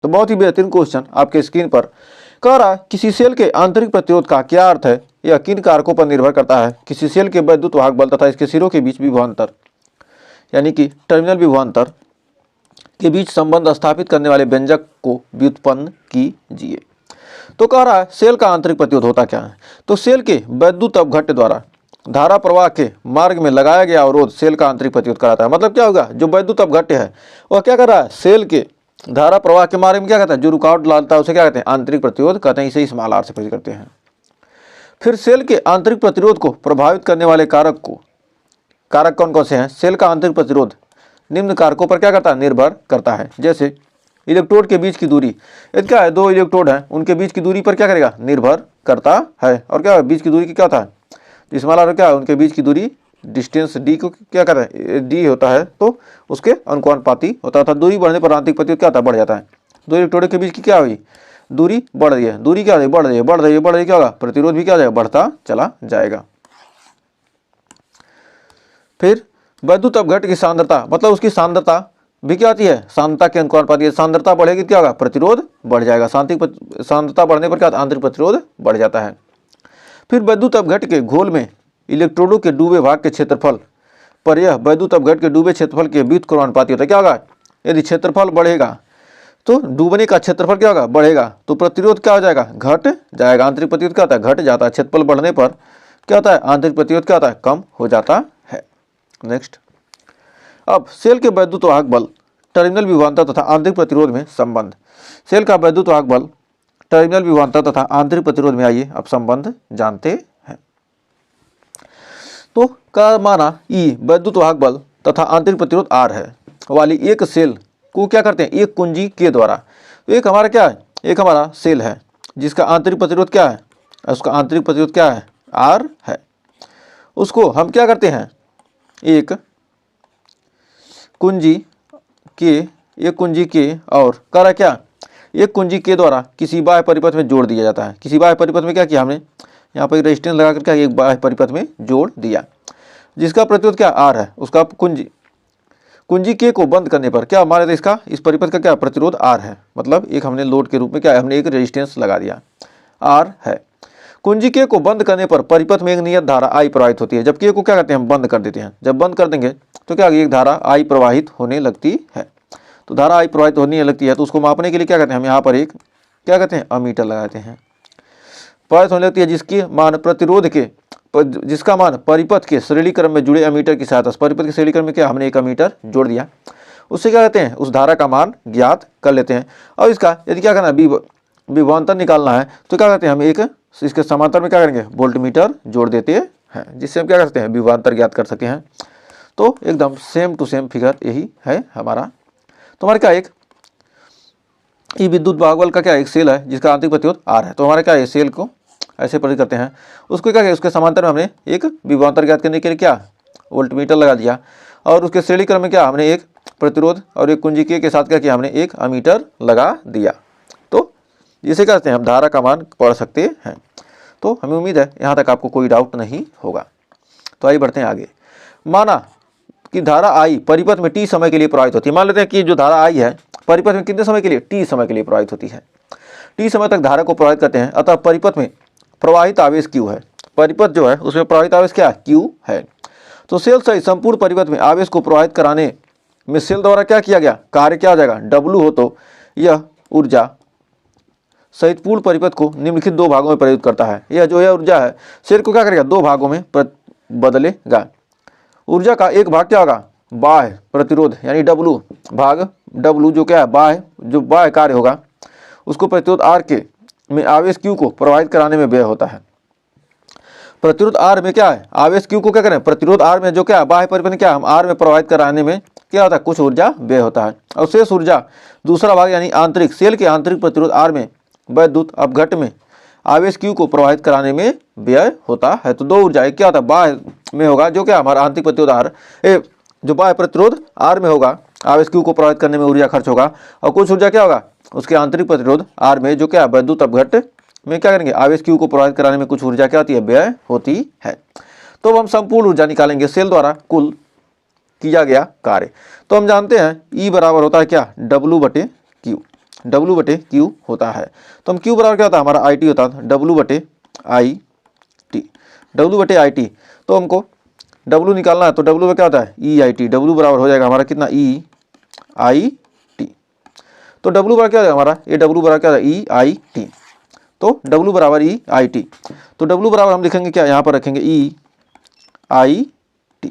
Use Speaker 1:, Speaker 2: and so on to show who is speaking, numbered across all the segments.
Speaker 1: तो बहुत ही बेहतरीन क्वेश्चन आपके स्क्रीन पर कह रहा है किसी सेल के आंतरिक प्रतिरोध का क्या अर्थ है, यह किन कारकों पर निर्भर करता है। किसी सेल के वैद्युत वाहक बल तथा इसके सिरों के बीच विभवांतर यानी कि टर्मिनल विभवांतर के बीच संबंध स्थापित करने वाले व्यंजक को व्युत्पन्न कीजिए। तो कह रहा है सेल का आंतरिक प्रतिरोध होता क्या है। तो सेल के वैद्युत अपघट्य द्वारा धारा प्रवाह के मार्ग में लगाया गया अवरोध सेल का आंतरिक प्रतिरोध कराता है। मतलब क्या होगा, जो वैद्युत अपघट्य है वह क्या कर रहा है, सेल के धारा प्रवाह के मार्ग में क्या कहता है, जो रुकावट डालता है उसे क्या कहते हैं, आंतरिक प्रतिरोध कहते हैं। इसे स्मॉल आर से प्रस्तुत करते हैं। फिर सेल के आंतरिक प्रतिरोध को प्रभावित करने वाले कारक कौन कौन से हैं। सेल का आंतरिक प्रतिरोध निम्न कारकों पर क्या करता है, निर्भर करता है। जैसे इलेक्ट्रोड के बीच की दूरी, यदि क्या है दो इलेक्ट्रोड हैं उनके बीच की दूरी पर क्या करेगा, निर्भर करता है। और क्या बीच की दूरी की क्या होता है, स्मॉल आर क्या है, उनके बीच की दूरी डिस्टेंस डी को क्या करता है, डी होता है तो उसके अनुपाती होता है। अर्थात दूरी बढ़ने पर आंतरिक प्रतिरोध क्या होता है, बढ़ जाता है। दो इलेक्ट्रोड के बीच की क्या हुई, दूरी बढ़ रही है, दूरी क्या बढ़ रही है, बढ़ रही है क्या होगा, प्रतिरोध भी क्या हो जाएगा, बढ़ता चला जाएगा। फिर वैद्युत अपघट्य की सांद्रता, मतलब उसकी सांद्रता भी क्या आती है, सांद्रता के अनुपाती। सांद्रता बढ़ेगी क्या होगा, प्रतिरोध बढ़ जाएगा। सांद्रता बढ़ने पर क्या आंतरिक प्रतिरोध बढ़ जाता है। फिर वैद्युत अपघट्य के घोल में इलेक्ट्रोडों के डूबे भाग के क्षेत्रफल पर यह वैद्युत अपघट्य के डूबे क्षेत्रफल के व्युत्क्रमानुपाती होता है। क्या होगा, यदि क्षेत्रफल बढ़ेगा तो डूबने का क्षेत्रफल क्या होगा, बढ़ेगा, तो प्रतिरोध क्या हो जाएगा, घट जाएगा। आंतरिक प्रतिरोध क्या होता है, घट जाता है। क्षेत्रफल बढ़ने पर क्या होता है, आंतरिक प्रतिरोध क्या होता है, कम हो जाता है। नेक्स्ट, अब सेल के वैद्युत वाहक बल टर्मिनल विभवांतर तथा आंतरिक प्रतिरोध में संबंध। सेल का वैद्युत वाहक बल टर्मिनल विभवांतर तथा आंतरिक प्रतिरोध में आइए अब संबंध जानते हैं। तो का माना ई वैद्युत वाहक बल तथा आंतरिक प्रतिरोध आर है वाली एक सेल को क्या करते हैं, एक कुंजी के द्वारा। तो एक हमारा क्या है, एक हमारा सेल है जिसका आंतरिक प्रतिरोध क्या है, उसका आंतरिक प्रतिरोध क्या है, आर है। उसको हम क्या करते हैं, एक कुंजी के और करा क्या, एक कुंजी के द्वारा किसी बाह्य परिपथ में जोड़ दिया जाता है। किसी बाह्य परिपथ में क्या किया हमने, यहाँ पर रेजिस्टेंस लगा कर क्या एक बाह्य परिपथ में जोड़ दिया जिसका प्रतिरोध क्या आर है। उसका कुंजी के को बंद करने पर क्या हमारे इसका इस परिपथ का क्या प्रतिरोध आर है। मतलब एक हमने लोड के रूप में क्या हमने एक रेजिस्टेंस लगा दिया, आर है। कुंजी के को बंद करने पर परिपथ में एक नियत धारा आई प्रवाहित होती है। जब के को क्या करते हैं, हम बंद कर देते हैं। जब बंद कर देंगे तो क्या एक धारा आई प्रवाहित होने लगती है। तो धारा आई प्रवाहित होने लगती है तो उसको मापने के लिए क्या करते हैं, हम यहाँ पर एक क्या कहते हैं, अमीटर लगाते हैं। प्रवाहित होने लगती है जिसकी मान प्रतिरोध के जिसका मान परिपथ के श्रेणी क्रम में जुड़े अमीटर की सहायता से, परिपथ के श्रेणी क्रम में क्या हमने एक अमीटर जोड़ दिया, उससे क्या कहते हैं, उस धारा का मान ज्ञात कर लेते हैं। और इसका यदि क्या करना है, विभवांतर निकालना है तो क्या कहते हैं, हम एक इसके समांतर में क्या करेंगे, वोल्टमीटर जोड़ देते हैं जिससे हम क्या करते हैं, विभवांतर ज्ञात कर सकते हैं। तो एकदम सेम टू सेम फिगर यही है हमारा। तो हमारे क्या एक ई विद्युत वाहक बल का क्या एक सेल है जिसका आंतरिक प्रतिरोध आर है। तो हमारे क्या सेल को ऐसे प्रस्तुत करते हैं। उसको क्या किया, उसके समांतर में हमने एक विभवांतर ज्ञात करने के लिए क्या वोल्टमीटर लगा दिया और उसके श्रेणी क्रम में क्या हमने एक प्रतिरोध और एक कुंजी के साथ क्या किया, हमने एक अमीटर लगा दिया। तो जिसे कहते हैं हम धारा का मान पढ़ सकते हैं। तो हमें उम्मीद है यहाँ तक आपको कोई डाउट नहीं होगा। तो आइए बढ़ते हैं आगे। माना कि धारा आई परिपथ में टी समय के लिए प्रवाहित होती है। मान लेते हैं कि जो धारा आई है परिपथ में कितने समय के लिए, टी समय के लिए प्रवाहित होती है। टी समय तक धारा को प्रवाहित करते हैं। अतः परिपथ में प्रवाहित आवेश क्यू है। परिपथ जो है उसमें प्रवाहित आवेश क्या क्यू है। तो सेल सहित संपूर्ण परिपथ में आवेश को प्रवाहित कराने में सेल द्वारा क्या किया गया, कार्य क्या हो जाएगा, डब्ल्यू हो। तो यह ऊर्जा सहित पूर्ण परिपथ को निम्नलिखित दो भागों में प्रयुक्त करता है। यह जो है ऊर्जा है सेल को क्या करेगा, दो भागों में बदलेगा। ऊर्जा का एक भाग क्या होगा, बाह्य प्रतिरोध यानी डब्लू भाग, डब्लू जो क्या है बाह्य, जो बाह्य कार्य होगा उसको प्रतिरोध आर के में आवेश क्यू को प्रवाहित कराने में व्यय होता है। प्रतिरोध आर में क्या है, आवेश क्यू को क्या करें, प्रतिरोध आर में जो क्या बाह्य परिपथ क्या हम आर में प्रवाहित कराने में क्या होता है, कुछ ऊर्जा व्यय होता है। और शेष ऊर्जा दूसरा भाग यानी आंतरिक सेल के आंतरिक प्रतिरोध आर में वैद्युत अपघट्य में आवेश क्यू को प्रवाहित कराने में व्यय होता है। तो दो ऊर्जा, एक क्या होता है बाह्य में होगा जो क्या हमारा आंतरिक प्रतिरोध आर, जो बाह्य प्रतिरोध आर में होगा आवेश क्यू को प्रवाहित करने में ऊर्जा खर्च होगा। और कुछ ऊर्जा क्या होगा उसके आंतरिक प्रतिरोध आर में जो क्या वैद्युत अपघट्य में क्या करेंगे, आवेश क्यू को प्रवाहित कराने में कुछ ऊर्जा क्या होती है, व्यय होती है। तो अब हम संपूर्ण ऊर्जा निकालेंगे सेल द्वारा कुल किया गया कार्य। तो हम जानते हैं ई बराबर होता है क्या, डब्लू बटे क्यू। W बटे Q होता है। तो हम Q बराबर क्या होता है हमारा IT होता है W बटे IT, W बटे IT। तो हमको W निकालना है तो W में क्या होता है EIT, W बराबर हो जाएगा हमारा कितना EIT। तो W बराबर क्या हो जाएगा हमारा ये W बराबर क्या होगा EIT, तो W बराबर EIT। तो W बराबर हम लिखेंगे क्या यहाँ पर रखेंगे EIT।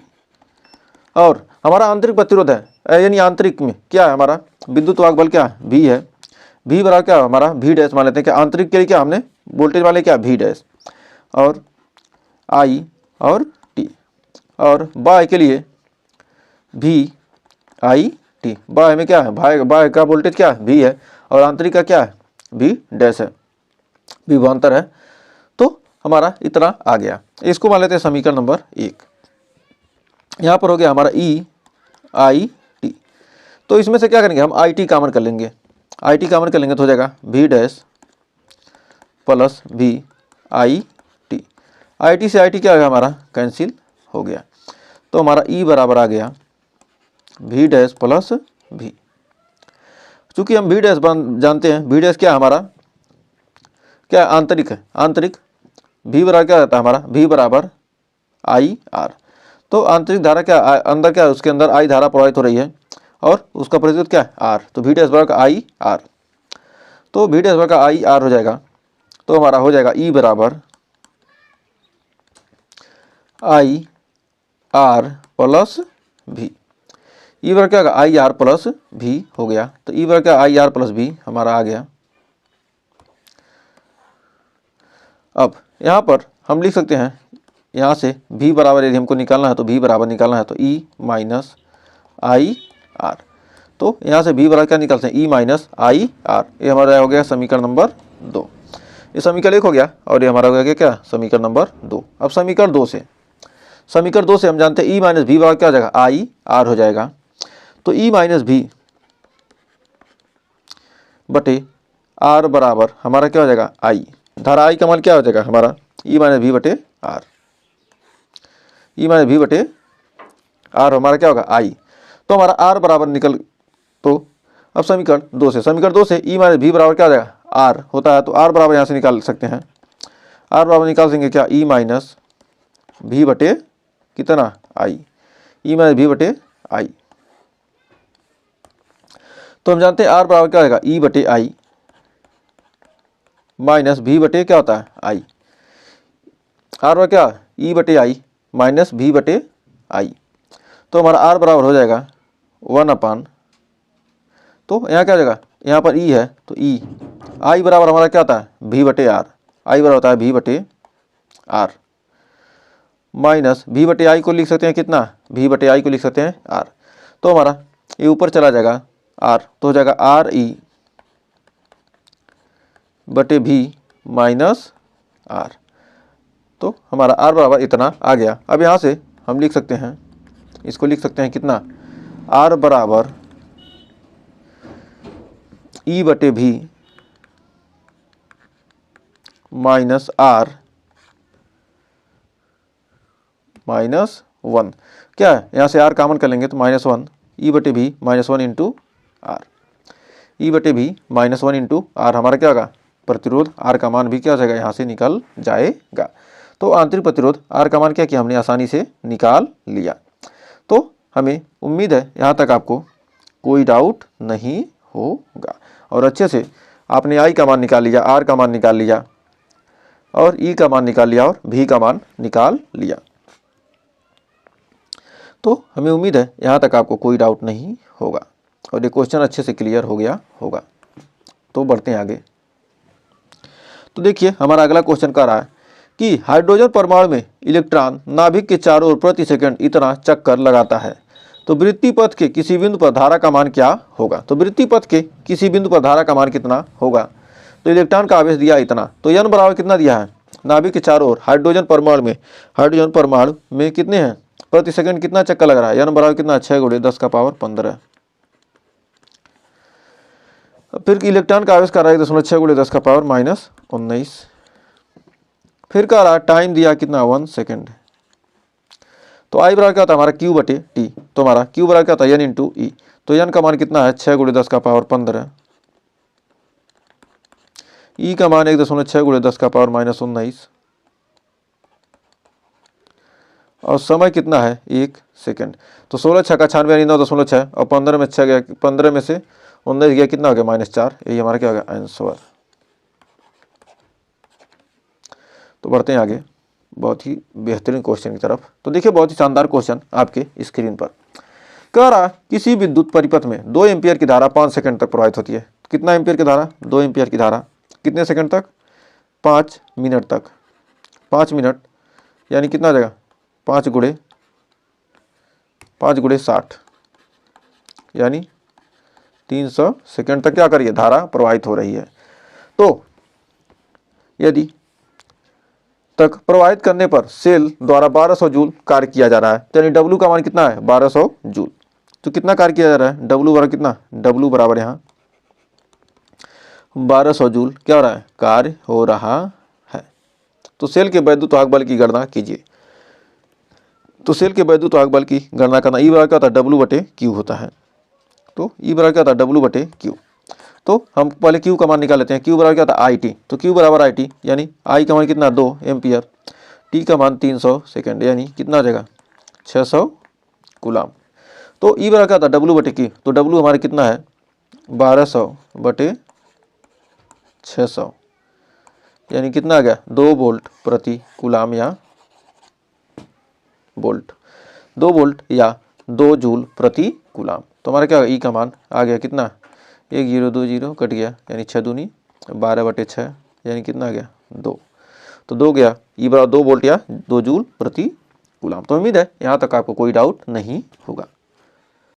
Speaker 1: और हमारा आंतरिक प्रतिरोध है यानी आंतरिक में क्या है हमारा विद्युत वाहक बल क्या है V है, V बराबर क्या है हमारा V डैश मान लेते हैं। क्या आंतरिक के लिए क्या हमने वोल्टेज वाले क्या V डैश और I और T, और बाह्य के लिए VIT। बाह्य में क्या है बाह्य का वोल्टेज क्या है V है और आंतरिक का क्या है V डैश है, V विभवांतर है। तो हमारा इतना आ गया, इसको मान लेते हैं समीकरण नंबर 1। यहाँ पर हो गया हमारा EIT। तो इसमें से क्या करेंगे हम IT कॉमन कर लेंगे, IT कॉमन कर लेंगे तो हो जाएगा V dash plus VIT। IT से IT क्या हो गया हमारा कैंसिल हो गया। तो हमारा E बराबर आ गया V डैश प्लस V। चूँकि हम V डैश जानते हैं, V डैश क्या हमारा क्या आंतरिक है, आंतरिक V बराबर क्या रहता है हमारा V बराबर IR। तो आंतरिक धारा क्या अंदर क्या है उसके अंदर I धारा प्रवाहित हो रही है और उसका प्रतिरोध क्या है R, तो V डैश बराबर IR। तो V डैश बराबर IR हो जाएगा। तो हमारा हो जाएगा E बराबर IR प्लस V। E बराबर क्या होगा IR प्लस V हो गया। तो E बराबर क्या IR प्लस V हमारा आ गया। अब यहाँ पर हम लिख सकते हैं यहाँ से V बराबर यदि हमको निकालना है तो V बराबर निकालना है तो E माइनस IR। तो यहाँ से V बराबर क्या निकालते हैं E माइनस IR। ये हमारा हो गया समीकरण नंबर 2। ये समीकरण 1 हो गया और ये हमारा हो गया क्या समीकरण नंबर 2। अब समीकरण 2 से हम जानते हैं E माइनस V बराबर क्या हो जाएगा IR हो जाएगा। तो E माइनस V बटे R बराबर हमारा क्या हो जाएगा I। धारा I का मान क्या हो जाएगा हमारा E माइनस V बटे R, E माइनस V बटे R हमारा क्या होगा I। तो हमारा R बराबर निकल, तो अब समीकरण 2 से E माइनस V बराबर क्या हो जाएगा R होता है। तो R बराबर यहाँ से निकाल सकते हैं, R बराबर निकाल देंगे क्या E माइनस V बटे कितना I, E माइनस V बटे I। तो हम जानते हैं R बराबर क्या होगा E बटे I माइनस V बटे क्या होता है I। R बराबर क्या E बटे I माइनस V बटे I। तो हमारा R बराबर हो जाएगा 1/, तो यहाँ क्या हो जाएगा यहाँ पर E है तो E, I बराबर हमारा क्या होता है V बटे R, I बराबर होता है V बटे R माइनस V बटे I को लिख सकते हैं कितना V बटे I को लिख सकते हैं R। तो हमारा ये ऊपर चला जाएगा R, तो हो जाएगा RE बटे V माइनस R। तो हमारा R बराबर इतना आ गया। अब यहाँ से हम लिख सकते हैं, इसको लिख सकते हैं कितना R बराबर E बटे V माइनस R माइनस 1। क्या है यहाँ से R कॉमन कर लेंगे तो -1 E बटे V -1 इंटू R, E बटे V -1 इंटू R हमारा क्या होगा प्रतिरोध R का मान भी क्या हो जाएगा यहाँ से निकल जाएगा। तो आंतरिक प्रतिरोध R का मान क्या किया हमने आसानी से निकाल लिया। तो हमें उम्मीद है यहाँ तक आपको कोई डाउट नहीं होगा और अच्छे से आपने I का मान निकाल लिया, R का मान निकाल लिया और E का मान निकाल लिया और V का मान निकाल लिया। तो हमें उम्मीद है यहाँ तक आपको कोई डाउट नहीं होगा और ये क्वेश्चन अच्छे से क्लियर हो गया होगा। तो बढ़ते हैं आगे। तो देखिए हमारा अगला क्वेश्चन कह रहा है कि हाइड्रोजन परमाणु में इलेक्ट्रॉन नाभिक के चारों ओर प्रति सेकंड इतना चक्कर लगाता है, तो वृत्तीय पथ के किसी बिंदु पर धारा का मान क्या होगा। तो वृत्तीय पथ के किसी बिंदु पर धारा का मान कितना होगा। तो इलेक्ट्रॉन का आवेश दिया इतना, तो n बराबर कितना दिया है नाभिक के चारों ओर हाइड्रोजन परमाणु में कितने हैं प्रति सेकंड कितना चक्कर लग रहा है, n बराबर कितना 6 × 10⁻15। फिर इलेक्ट्रॉन का आवेश कर रहा है 1.6 × 10⁻−19। फिर कह रहा है टाइम दिया कितना 1 सेकेंड। तो आई बराबर क्या होता है हमारा Q बटे T, तो हमारा Q बराबर क्या होता है n इंटू ई। तो n का मान कितना है 6 × 10⁻15 ई का मान 1.6 गुणे 10 का पावर -19 और समय कितना है 1 सेकंड। तो 16 छक्का 96 यानी 9.6 और 15 में 6 गया, 15 में से 19 गया, कितना हो गया -4। यही हमारा क्या होगा आंसर। तो बढ़ते हैं आगे बहुत ही बेहतरीन क्वेश्चन की तरफ। तो देखिए बहुत ही शानदार क्वेश्चन आपके स्क्रीन पर कह रहा किसी विद्युत परिपथ में 2 एम्पियर की धारा 5 सेकंड तक प्रवाहित होती है। कितना एम्पियर की धारा 2 एम्पियर की धारा कितने सेकंड तक 5 मिनट तक। 5 मिनट यानी कितना आ जाएगा 5 गुणे 60 यानी 300 सेकंड तक क्या करिए धारा प्रवाहित हो रही है। तो यदि तक प्रवाहित करने पर सेल द्वारा 1200 जूल कार्य किया जा रहा है, तो यानी W का मान कितना है 1200 जूल। तो कितना कार्य किया जा रहा है W बराबर कितना, W बराबर यहाँ 1200 जूल क्या हो रहा है कार्य हो रहा है। तो सेल के वैद्युत वाहक बल की गणना कीजिए। तो सेल के वैद्युत वाहक बल की गणना करना ई बराबर क्या होता है W/Q होता है। तो ई बराबर क्या होता है W/Q। तो हम पहले Q का मान निकाल लेते हैं। Q बराबर क्या होता है IT। तो Q बराबर IT यानी I का मान कितना 2 एम्पियर, T का मान 300 सेकंड यानी कितना आ जाएगा 600 कूलाम। तो ई बराबर क्या होता है W/Q। तो W हमारे कितना है 1200/600 यानी कितना आ गया 2 वोल्ट प्रति कूलाम या वोल्ट, 2 वोल्ट या 2 जूल प्रति कूलाम। तो हमारा क्या ई का मान आ गया कितना 1020 कट गया यानी 6 दूनी 12/6 यानी कितना आ गया 2। तो 2 गया ई बराबर 2 वोल्ट या 2 जूल प्रति कूलाम। तो उम्मीद है यहाँ तक आपको कोई डाउट नहीं होगा।